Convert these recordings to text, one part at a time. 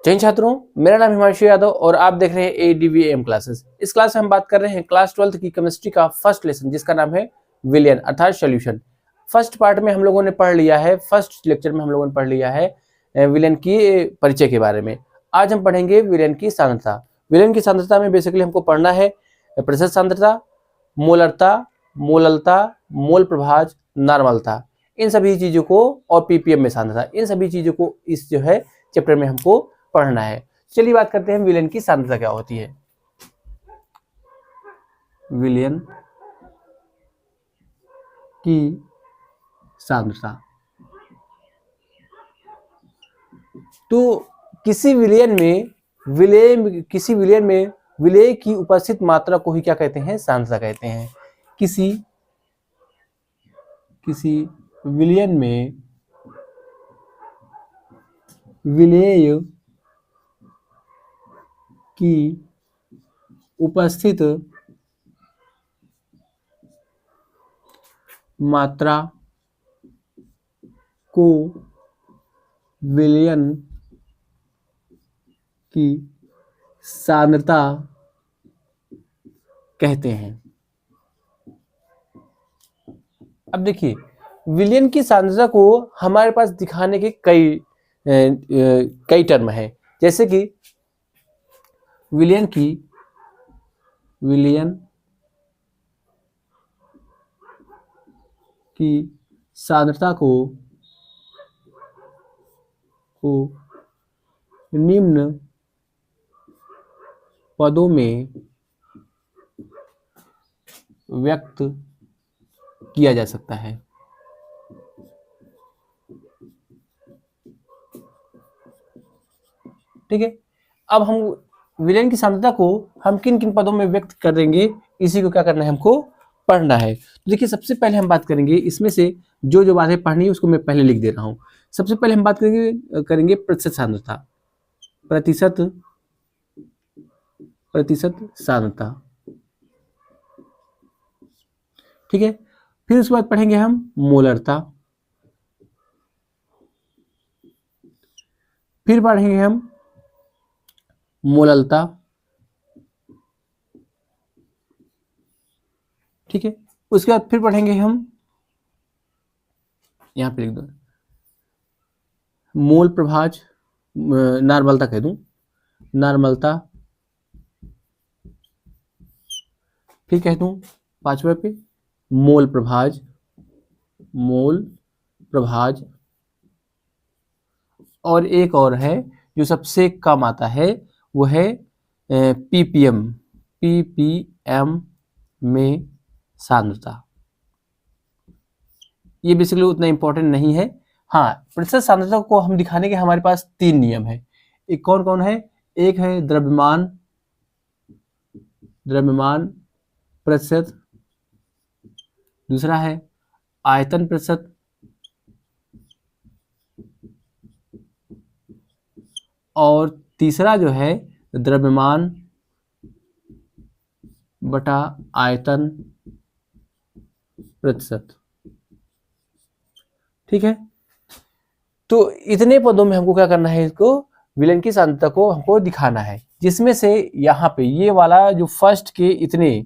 जय छात्रों, मेरा नाम हिमांशु यादव और आप देख रहे हैं ADVM क्लासेस। इस क्लास में हम बात कर रहे हैं क्लास 12th की केमिस्ट्री का फर्स्ट लेसन, जिसका नाम है विलयन अर्थात सॉल्यूशन। फर्स्ट पार्ट में हम लोगों ने पढ़ लिया है, फर्स्ट लेक्चर में हम लोगों ने पढ़ लिया है विलयन की परिचय के बारे में। आज हम पढ़ेंगे विलयन की सांद्रता। विलयन की सांद्रता में बेसिकली हमको पढ़ना है प्रतिशत सांद्रता, मोलरता, मोललता, मोल प्रभाज, नॉर्मलता, इन सभी चीजों को, और ppm में सांद्रता, इन सभी चीजों को इस जो है चैप्टर में हमको पढ़ना है। चलिए बात करते हैं विलयन की सांद्रता क्या होती है। विलयन की सांद्रता, तो किसी विलयन में विलेय की उपस्थित मात्रा को ही क्या कहते हैं? सांद्रता कहते हैं। किसी विलयन में विलेय की उपस्थित मात्रा को विलयन की सांद्रता कहते हैं। अब देखिए, विलयन की सांद्रता को हमारे पास दिखाने के कई टर्म है, जैसे कि विलयन की सांद्रता को निम्न पदों में व्यक्त किया जा सकता है। ठीक है, अब हम विलयन की सांद्रता को हम किन किन पदों में व्यक्त करेंगे, इसी को क्या करना है, हमको पढ़ना है। तो देखिए, सबसे पहले हम बात करेंगे, इसमें से जो बातें पढ़नी है उसको मैं पहले लिख दे रहा हूं। सबसे पहले हम बात करेंगे प्रतिशत सांद्रता। प्रतिशत सांद्रता, ठीक है। फिर उसके बाद पढ़ेंगे हम मोलरता, फिर पढ़ेंगे हम मोललता, ठीक है। उसके बाद फिर पढ़ेंगे हम, यहां पे लिख दो, मोल प्रभाज, नॉर्मलता कह दूं, नॉर्मलता, फिर कह दूं 5वें पे मोल प्रभाज, और एक और है जो सबसे कम आता है, वो है ppm में सांद्रता। ये बेसिकली उतना इंपॉर्टेंट नहीं है। हाँ, प्रतिशत सांद्रता को हम दिखाने के हमारे पास 3 नियम है। एक कौन कौन है? एक है द्रव्यमान प्रतिशत, दूसरा है आयतन प्रतिशत, और तीसरा जो है द्रव्यमान बटा आयतन प्रतिशत। ठीक है, तो इतने पदों में हमको क्या करना है, इसको विलयन की सांद्रता को हमको दिखाना है, जिसमें से यहाँ पे ये वाला जो फर्स्ट के इतने,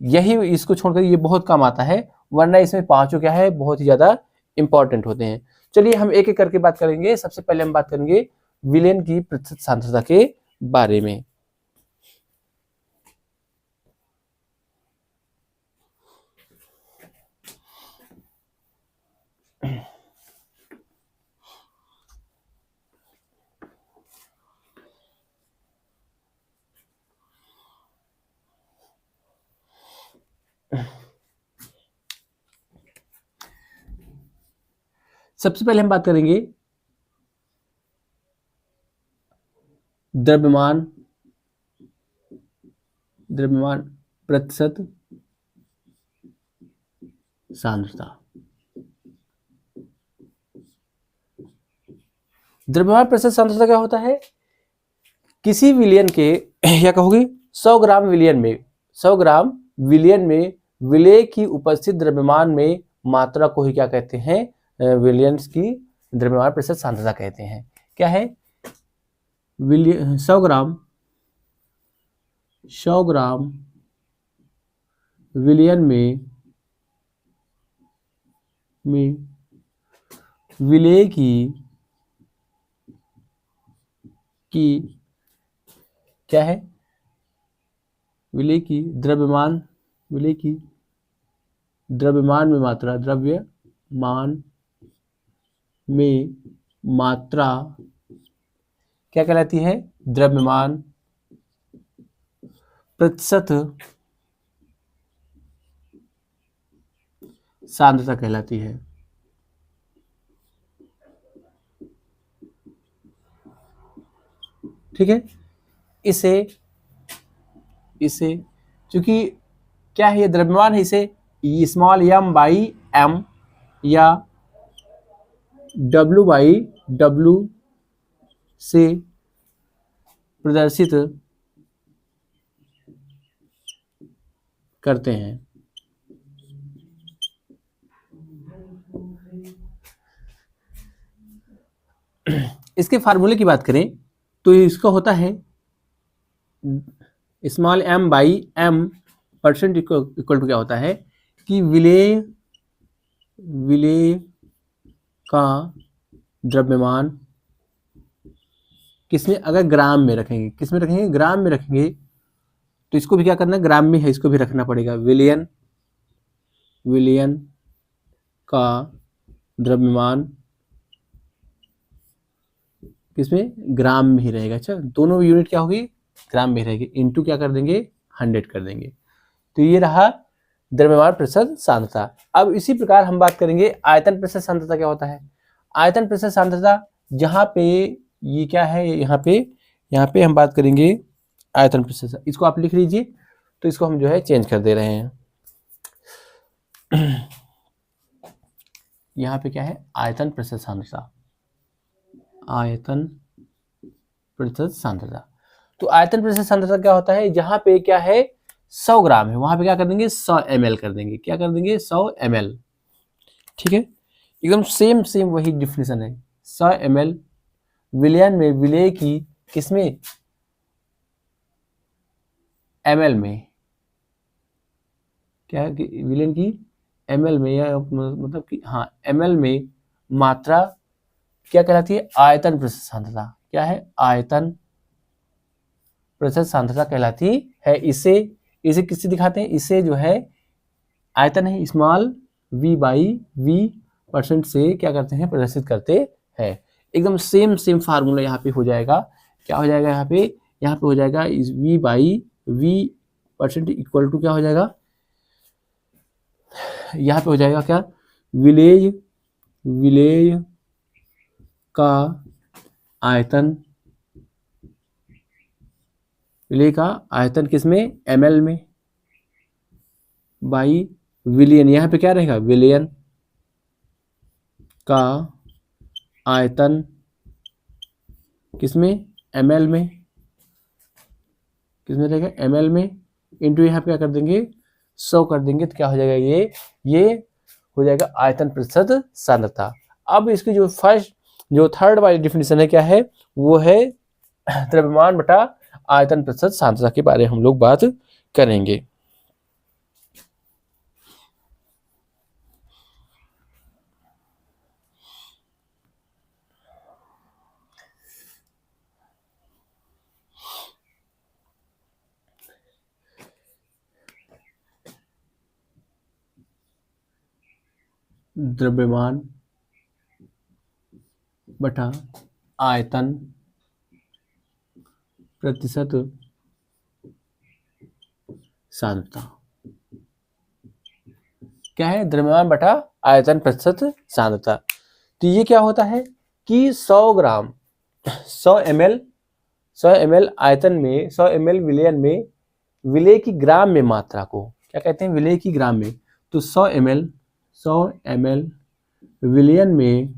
यही इसको छोड़कर ये बहुत कम आता है, वरना इसमें पांचों क्या है, बहुत ही ज्यादा इंपॉर्टेंट होते हैं। चलिए हम एक एक करके बात करेंगे। सबसे पहले हम बात करेंगे विलयन की प्रतिशत सांद्रता के बारे में। सबसे पहले हम बात करेंगे द्रव्यमान प्रतिशत सांद्रता। द्रव्यमान प्रतिशत सांद्रता क्या होता है? किसी विलयन के, या कहोगे 100 ग्राम विलयन में विलेय की उपस्थित द्रव्यमान में मात्रा को ही क्या कहते हैं? विलयन की द्रव्यमान प्रतिशत सांद्रता कहते हैं। क्या है? 100 ग्राम विलियन में विलेय की क्या है, विलेय की द्रव्यमान में मात्रा, द्रव्यमान में मात्रा क्या कहलाती है, द्रव्यमान प्रतिशत सांद्रता कहलाती है। ठीक है, इसे चूंकि क्या है, ये द्रव्यमान है, इसे स्मॉल m बाई m या w बाई w से प्रदर्शित करते हैं। इसके फार्मूले की बात करें तो इसका होता है small m by m percent equal to क्या होता है कि विलेय का द्रव्यमान किसमें, अगर ग्राम में रखेंगे, किसमें रखेंगे, ग्राम में रखेंगे, तो इसको भी क्या करना, ग्राम में है, इसको भी रखना पड़ेगा। विलियन का द्रव्यमान किसमें, ग्राम में ही रहेगा। अच्छा, दोनों यूनिट क्या होगी, ग्राम में रहेगी, इनटू क्या कर देंगे, 100 कर देंगे। तो ये रहा द्रव्यमान प्रतिशत सांद्रता। अब इसी प्रकार हम बात करेंगे आयतन प्रतिशत सांद्रता क्या होता है। आयतन प्रतिशत सांद्रता, जहां पे ये क्या है, यहाँ पे हम बात करेंगे आयतन प्रतिशत, इसको आप लिख लीजिए, तो इसको हम जो है चेंज कर दे रहे हैं। यहाँ पे क्या है, आयतन प्रतिशत सांद्रता, आयतन प्रतिशत सांद्रता। तो आयतन प्रतिशत सांद्रता क्या होता है, जहां पे क्या है 100 ग्राम है, वहां पे क्या कर देंगे 100 ml कर देंगे, क्या कर देंगे 100 ml। ठीक है, एकदम सेम वही डिफिनेशन है। 100 ml विलियन में, विलेय की किसमें, ml में, क्या है कि विलियन की ml में, या मतलब कि हाँ ml में मात्रा क्या कहलाती है, आयतन प्रतिशत सांद्रता। क्या है, आयतन प्रतिशत सांद्रता कहलाती है। इसे किससे दिखाते हैं, इसे जो है आयतन है small v by v percent से क्या करते हैं, प्रदर्शित करते हैं। एकदम सेम फार्मूला यहाँ पे हो जाएगा। क्या हो जाएगा, यहाँ पे हो जाएगा इस v by v percent equal to क्या हो जाएगा, यहाँ पे हो जाएगा क्या, विलेय का आयतन, विलेय का आयतन किसमें, ml में, बाई विलियन, यहाँ पे क्या रहेगा, विलियन का आयतन किसमें, ml में, किसमें रहेगा, ml में, इंटू यहाँ पे क्या कर देंगे 100 कर देंगे, तो क्या हो जाएगा, ये हो जाएगा आयतन प्रतिशत सांद्रता। अब इसकी जो थर्ड वाली डिफिनेशन है क्या है, वो है द्रव्यमान बटा आयतन प्रतिशत सांद्रता के बारे में हम लोग बात करेंगे। द्रव्यमान बटा आयतन प्रतिशत सांद्रता, क्या है, द्रव्यमान बटा आयतन प्रतिशत सांद्रता। तो ये क्या होता है कि 100 ग्राम 100 ml आयतन में, 100 ml विलयन में, विलेय की ग्राम में मात्रा को क्या कहते हैं, विलेय की ग्राम में। तो 100 ml विलयन में,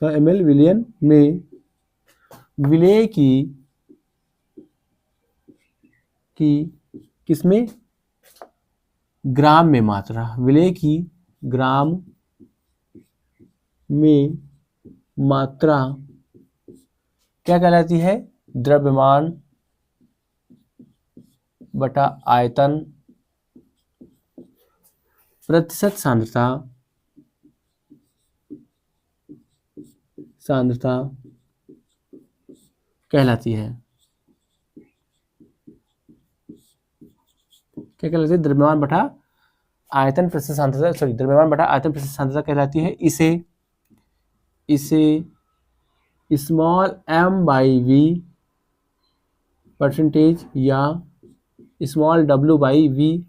100 ml विलयन में विलेय की किसमें, ग्राम में मात्रा, विलेय की ग्राम में मात्रा क्या कहलाती है? द्रव्यमान बटा आयतन प्रतिशत सांद्रता, सांद्रता कहलाती है। क्या कहलाती है? द्रव्यमान बटा आयतन प्रतिशत सांद्रता, सॉरी, द्रव्यमान बटा आयतन प्रतिशत सांद्रता कहलाती है। इसे small m by v percentage या स्मॉल w बाई v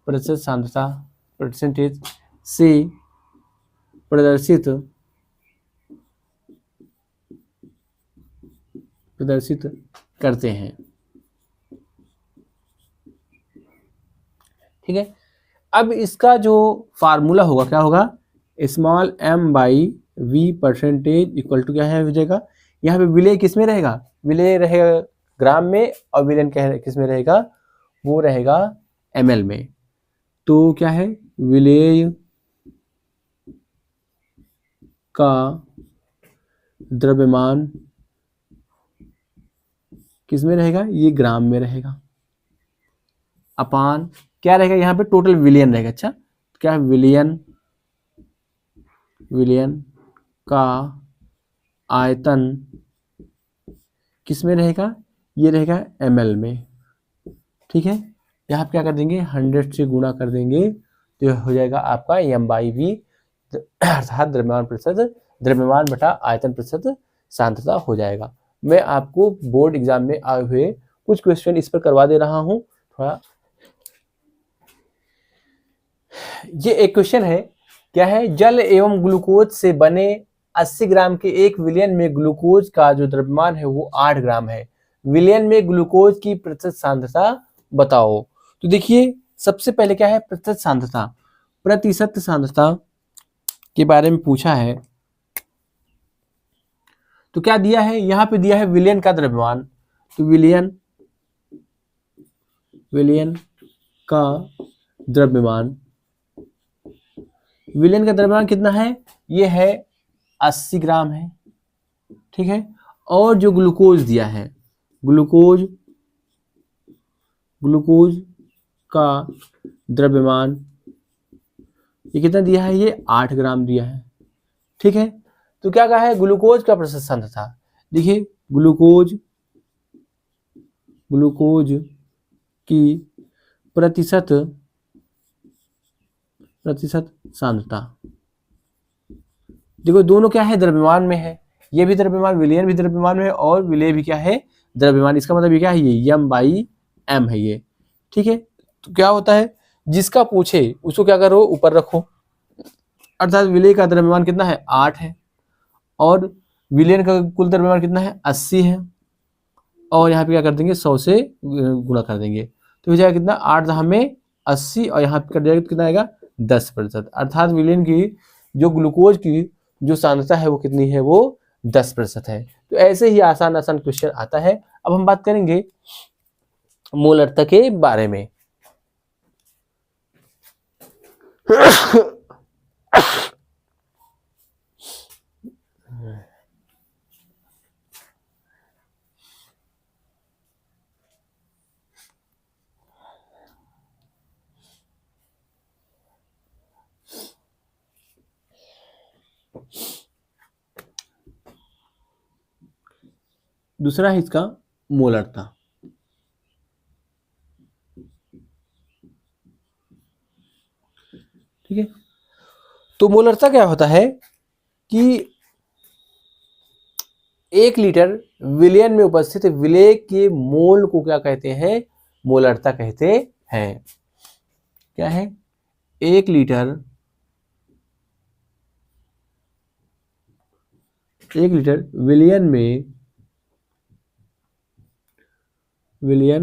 प्रतिशत सांद्रता परसेंटेज से प्रदर्शित करते हैं। ठीक है, अब इसका जो फार्मूला होगा क्या होगा? Small m by v percentage equal to क्या है हो जाएगा? यहाँ पे विलेय किस में रहेगा? विलेय रहेगा ग्राम में, और विलेयन किस में रहेगा? वो रहेगा ml में। तो क्या है? विलेय का द्रव्यमान किस में रहेगा? ये ग्राम में रहेगा। अपान क्या रहेगा? यहाँ पे टोटल विलियन रहेगा। अच्छा, क्या है? विलियन का आयतन किस में रहेगा? ये रहेगा ml में। ठीक है, यहाँ पे क्या कर देंगे? 100 से गुणा कर देंगे तो हो जाएगा आपका m बाई वी, अर्थात द्रव्यमान बटा आयतन प्रतिशत सांद्रता हो जाएगा। मैं आपको बोर्ड एग्जाम में आए हुए कुछ क्वेश्चन इस पर करवा दे रहा हूँ थोड़ा। ये एक क्वेश्चन है, क्या है? जल एवं ग्लूकोज से बने 80 ग्राम के एक विलियन में ग्लूकोज का जो द्रव्यमान है वो 8 ग्राम है। विलियन में ग्लूकोज की प्रतिशत सांद्रता बताओ। तो देखिए, सबसे पहले क्या है? प्रतिशत सांद्रता, प्रतिशत सांद्रता के बारे में पूछा है। तो क्या दिया है? यहाँ पे दिया है विलियन का द्रव्यमान। तो विलियन का द्रव्यमान, विलियन का द्रव्यमान कितना है? ये है 80 ग्राम है। ठीक है, और जो ग्लूकोज दिया है, ग्लूकोज का द्रव्यमान ये कितना दिया है? ये 8 ग्राम दिया है। ठीक है, तो क्या कहा है? ग्लूकोज का प्रतिशत सांद्रता। देखिए, ग्लूकोज की प्रतिशत सांद्रता, देखो दोनों क्या है? द्रव्यमान में है। ये भी द्रव्यमान, विलियन भी द्रव्यमान में है, और विलेय भी क्या है? द्रव्यमान। इसका मतलब ये क्या है? ये m बाई m है ये। ठीक है, तो क्या होता है? जिसका पूछे उसको क्या करो? ऊपर रखो। अर्थात विलेय का द्रव्यमान कितना है? 8 है, और विलियन का कुल द्रव्यमान कितना है? 80 है, और यहाँ पे क्या कर देंगे? 100 से गुणा कर देंगे तो हो जाएगा कितना? 8 में 80, और यहाँ पे कर देगा कितना आएगा? 10%। अर्थात विलियन की जो ग्लूकोज की जो सांद्रता है वो कितनी है? वो 10% है। तो ऐसे ही आसान क्वेश्चन आता है। अब हम बात करेंगे मोलरता के बारे में। दूसरा है इसका मोलरता। ठीक है, तो मोलरता क्या होता है कि 1 लीटर विलियन में उपस्थित विलेय के मोल को क्या कहते हैं? मोलरता कहते हैं। क्या है? 1 लीटर विलियन में विलेय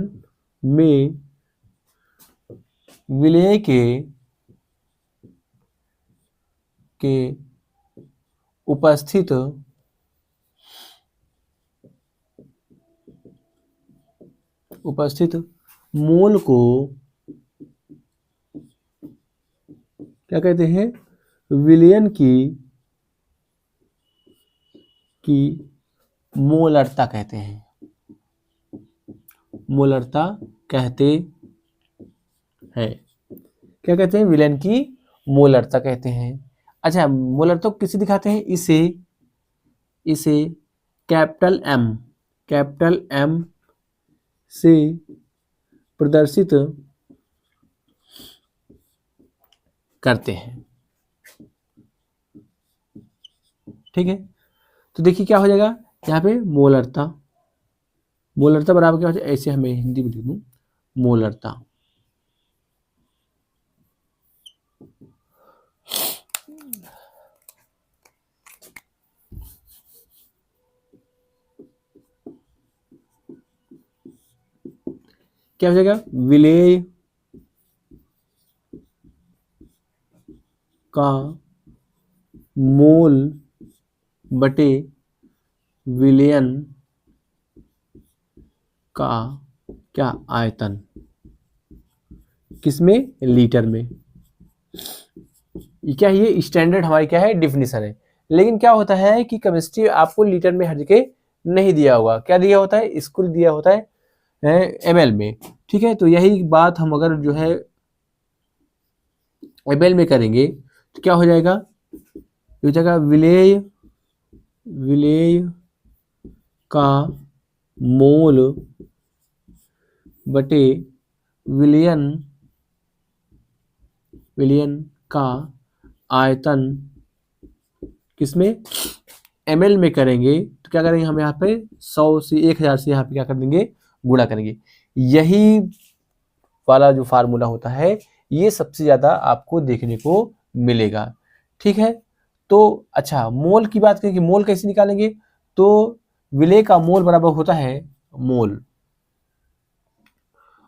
के उपस्थित मोल को क्या कहते हैं? विलियन की मोलरता कहते हैं, मोलरता कहते हैं। क्या कहते हैं? विलयन की मोलरता कहते हैं। अच्छा, मोलरता को किसे दिखाते हैं? इसे इसे कैपिटल एम से प्रदर्शित करते हैं। ठीक है, तो देखिए क्या हो जाएगा यहाँ पे, मोलरता बराबर क्या हो जाएगा, ऐसे हमें हिंदी में लिख दूं, मोलरता। क्या हो जाएगा? विलेय का मोल बटे विलयन का क्या आयतन, किसमें? लीटर में। क्या ये स्टैंडर्ड हमारी क्या है, डिफिनीशन है। लेकिन क्या होता है कि केमिस्ट्री आपको लीटर में हर जगह नहीं दिया होगा, क्या दिया होता है? स्कूल दिया होता है ml में। ठीक है, तो यही बात हम अगर जो है ml में करेंगे तो क्या हो जाएगा? हो जाएगा विलेय का मोल बटे विलयन का आयतन, किसमें? ml में करेंगे तो क्या करेंगे हम यहाँ पे 100 से 1000 से यहाँ पे क्या कर देंगे, गुणा करेंगे। यही वाला जो फार्मूला होता है ये सबसे ज्यादा आपको देखने को मिलेगा। ठीक है, तो अच्छा, मोल की बात करें कि मोल कैसे निकालेंगे, तो विलेय का मोल बराबर होता है,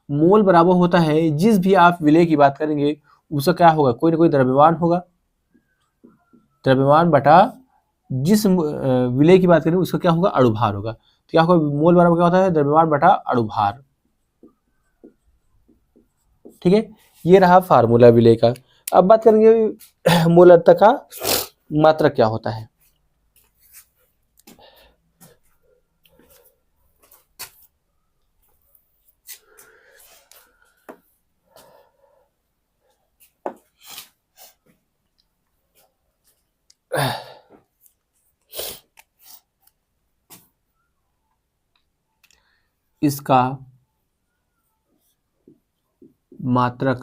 मोल बराबर होता है, जिस भी आप विलेय की बात करेंगे उसका क्या होगा, कोई ना कोई द्रव्यमान होगा, द्रव्यमान बटा जिस विलेय की बात करें उसका क्या होगा, अणुभार होगा। तो क्या होगा, मोल बराबर क्या होता है, द्रव्यमान बटा अणुभार। ठीक है, ये रहा फार्मूला विलेय का। अब बात करेंगे मोलरता का मात्रक क्या होता है। इसका मात्रक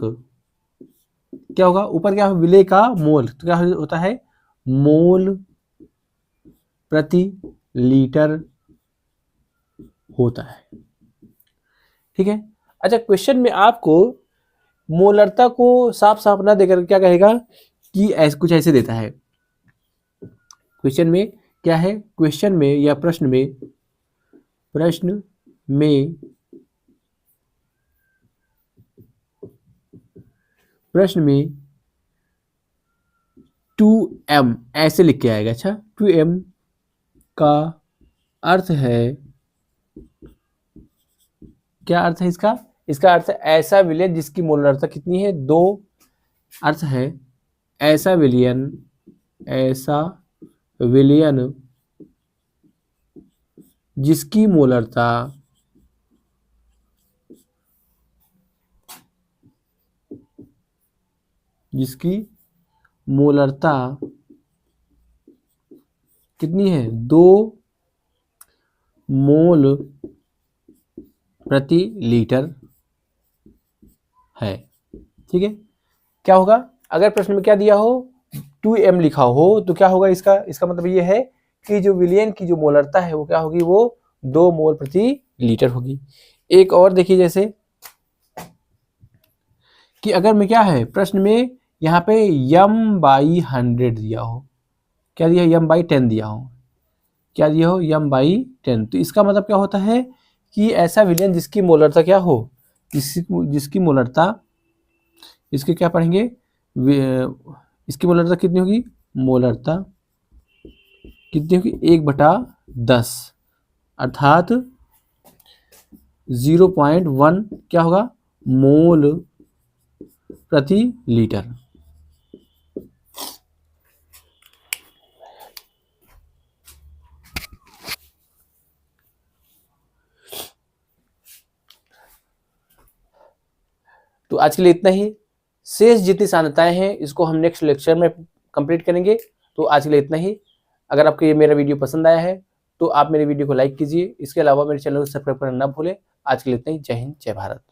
क्या होगा, ऊपर क्या विलेय का मोल, तो क्या होता है, मोल प्रति लीटर होता है। ठीक है, अच्छा, क्वेश्चन में आपको मोलरता को साफ साफ ना देकर क्या कहेगा कि ऐसे कुछ ऐसे देता है। क्वेश्चन में क्या है, क्वेश्चन में या प्रश्न में 2m ऐसे लिख के आएगा। अच्छा, 2m का अर्थ है, क्या अर्थ है इसका? इसका अर्थ है ऐसा विलयन जिसकी मोलरता कितनी है, 2। अर्थ है ऐसा विलयन जिसकी मोलरता कितनी है, 2 मोल प्रति लीटर है। ठीक है, क्या होगा, अगर प्रश्न में क्या दिया हो, 2m लिखा हो, तो क्या होगा इसका मतलब ये है कि जो विलयन की जो मोलरता है वो क्या होगी, वो 2 मोल प्रति लीटर होगी। एक और देखिए, जैसे कि अगर मैं क्या है, प्रश्न में यहाँ पे m/100 दिया हो, क्या दिया, m/10 दिया हो, क्या दिया हो, m/10, तो इसका मतलब क्या होता है कि ऐसा विलयन जिसकी मोलरता क्या हो, जिसकी मोलरता, इसके क्या पढ़ेंगे, इसकी मोलरता कितनी होगी, मोलरता कितनी होगी, 1/10, अर्थात 0.1 क्या होगा, मोल प्रति लीटर। तो आज के लिए इतना ही। शेष जितनी सान्यताएं हैं इसको हम नेक्स्ट लेक्चर में कंप्लीट करेंगे। तो आज के लिए इतना ही। अगर आपको ये मेरा वीडियो पसंद आया है तो आप मेरे वीडियो को लाइक कीजिए। इसके अलावा मेरे चैनल को सब्सक्राइब करना ना भूलें। आज के लिए इतना ही। जय हिंद, जय भारत।